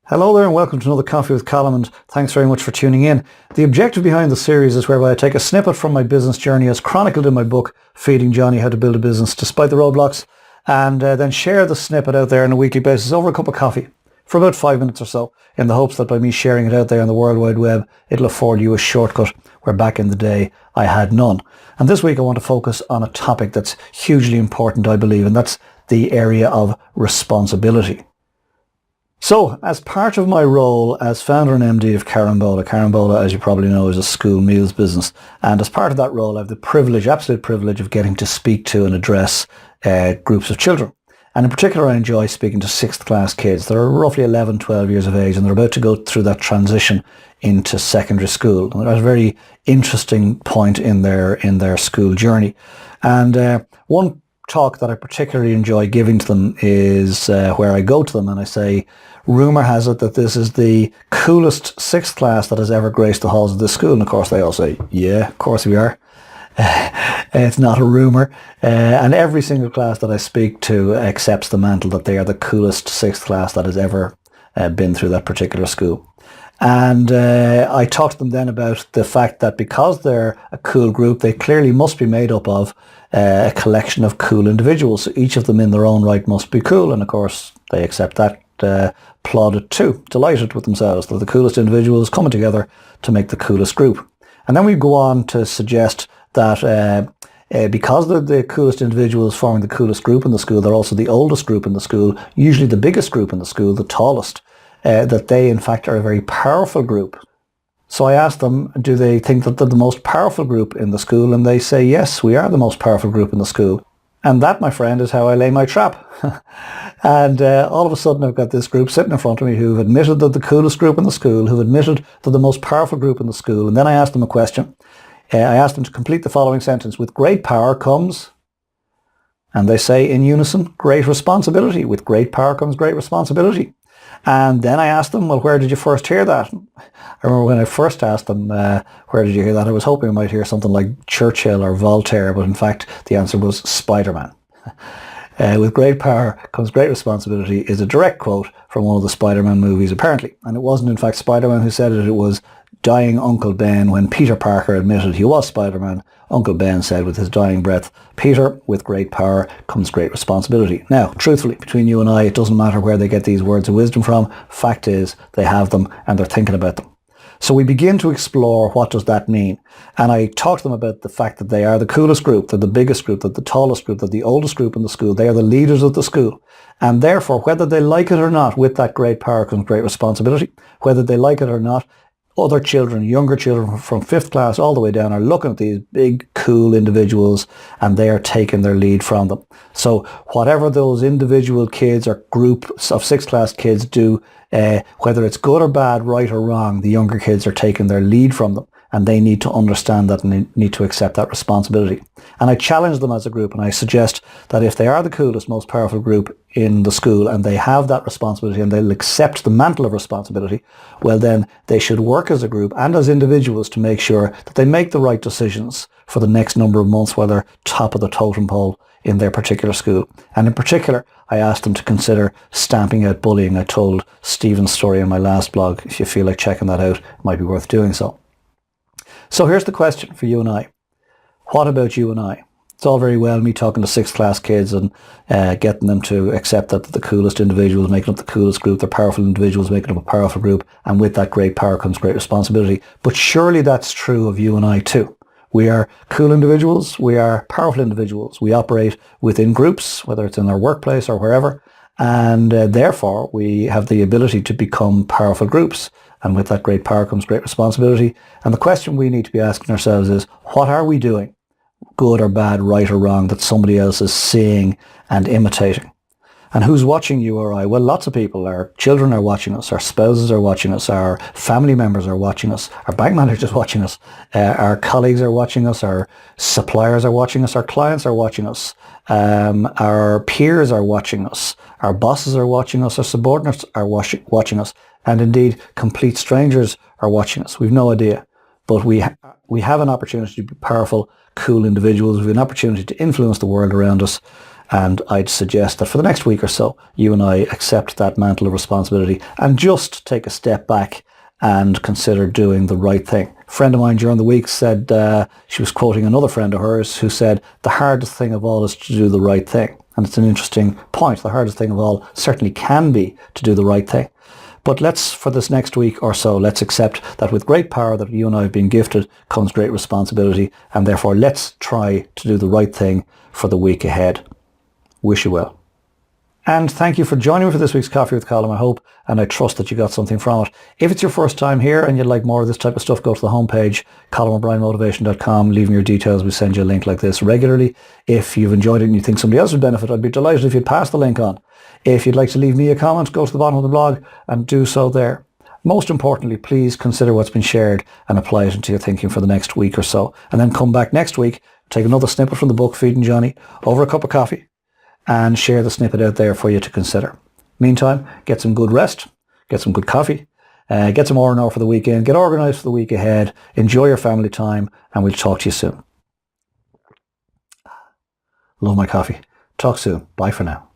Hello there and welcome to another Coffee with Colin, and thanks very much for tuning in. The objective behind the series is whereby I take a snippet from my business journey as chronicled in my book, Feeding Johnny How to Build a Business Despite the Roadblocks, and then share the snippet out there on a weekly basis over a cup of coffee for about 5 minutes or so, in the hopes that by me sharing it out there on the World Wide Web, it'll afford you a shortcut where back in the day I had none. And this week I want to focus on a topic that's hugely important, I believe, and that's the area of responsibility. So, as part of my role as founder and MD of Carambola, as you probably know, is a school meals business. And as part of that role, I have the privilege, absolute privilege, of getting to speak to and address groups of children. And in particular, I enjoy speaking to 6th class kids. They're roughly 11, 12 years of age, and they're about to go through that transition into secondary school. And they're at a very interesting point in their school journey. And one talk that I particularly enjoy giving to them is where I go to them and I say, rumour has it that this is the coolest 6th class that has ever graced the halls of this school. And of course they all say, yeah, of course we are. It's not a rumour. And every single class that I speak to accepts the mantle that they are the coolest 6th class that has ever been through that particular school. And I talk to them then about the fact that because they're a cool group, they clearly must be made up of a collection of cool individuals. So each of them in their own right must be cool. And of course, they accept that plaudit too, delighted with themselves that the coolest individuals coming together to make the coolest group. And then we go on to suggest that because they're the coolest individuals forming the coolest group in the school, they're also the oldest group in the school, usually the biggest group in the school, the tallest. That they in fact are a very powerful group. So I asked them, do they think that they're the most powerful group in the school? And they say, yes, we are the most powerful group in the school. And that, my friend, is how I lay my trap. And all of a sudden I've got this group sitting in front of me who've admitted that the coolest group in the school, who've admitted that the most powerful group in the school. And then I asked them a question. I asked them to complete the following sentence. With great power comes, and they say in unison, great responsibility. With great power comes great responsibility. And then I asked them, well, where did you first hear that? I remember when I first asked them, where did you hear that? I was hoping I might hear something like Churchill or Voltaire, but in fact, the answer was Spider-Man. With great power comes great responsibility is a direct quote from one of the Spider-Man movies, apparently. And it wasn't, in fact, Spider-Man who said it. It was dying Uncle Ben. When Peter Parker admitted he was Spider-Man, Uncle Ben said with his dying breath, Peter, with great power comes great responsibility. Now, truthfully, between you and I, it doesn't matter where they get these words of wisdom from. Fact is, they have them and they're thinking about them. So we begin to explore what does that mean. And I talk to them about the fact that they are the coolest group, they're the biggest group, they're the tallest group, they're the oldest group in the school, they are the leaders of the school. And therefore, whether they like it or not, with that great power comes great responsibility. Whether they like it or not, other children, younger children from 5th class all the way down are looking at these big, cool individuals and they are taking their lead from them. So whatever those individual kids or groups of 6th class kids do, whether it's good or bad, right or wrong, the younger kids are taking their lead from them. And they need to understand that and they need to accept that responsibility. And I challenge them as a group and I suggest that if they are the coolest, most powerful group in the school and they have that responsibility and they'll accept the mantle of responsibility, well then they should work as a group and as individuals to make sure that they make the right decisions for the next number of months while they're top of the totem pole in their particular school. And in particular, I asked them to consider stamping out bullying. I told Stephen's story in my last blog. If you feel like checking that out, it might be worth doing so. So here's the question for you and I. What about you and I? It's all very well me talking to 6th class kids and getting them to accept that the coolest individuals making up the coolest group, they're powerful individuals making up a powerful group, and with that great power comes great responsibility. But surely that's true of you and I too. We are cool individuals, we are powerful individuals, we operate within groups, whether it's in our workplace or wherever, and therefore we have the ability to become powerful groups. And with that great power comes great responsibility. And the question we need to be asking ourselves is, what are we doing, good or bad, right or wrong, that somebody else is seeing and imitating? And who's watching you or I? Well, lots of people. Our children are watching us, our spouses are watching us, our family members are watching us, our bank managers are watching us, our colleagues are watching us, our suppliers are watching us, our clients are watching us, our peers are watching us, our bosses are watching us, our subordinates are watching us, and indeed complete strangers are watching us. We've no idea. But we have an opportunity to be powerful, cool individuals. We have an opportunity to influence the world around us. And I'd suggest that for the next week or so, you and I accept that mantle of responsibility and just take a step back and consider doing the right thing. A friend of mine during the week said, she was quoting another friend of hers who said, the hardest thing of all is to do the right thing. And it's an interesting point. The hardest thing of all certainly can be to do the right thing. But let's, for this next week or so, let's accept that with great power that you and I have been gifted comes great responsibility, and therefore let's try to do the right thing for the week ahead. Wish you well. And thank you for joining me for this week's Coffee with Colm, I hope, and I trust that you got something from it. If it's your first time here and you'd like more of this type of stuff, go to the homepage, ColmO'BrienMotivation.com, leave me your details. We send you a link like this regularly. If you've enjoyed it and you think somebody else would benefit, I'd be delighted if you'd pass the link on. If you'd like to leave me a comment, go to the bottom of the blog and do so there. Most importantly, please consider what's been shared and apply it into your thinking for the next week or so. And then come back next week, take another snippet from the book, Feeding Johnny, over a cup of coffee, and share the snippet out there for you to consider. Meantime, get some good rest, get some good coffee, get some R&R for the weekend, get organised for the week ahead, enjoy your family time, and we'll talk to you soon. Love my coffee. Talk soon. Bye for now.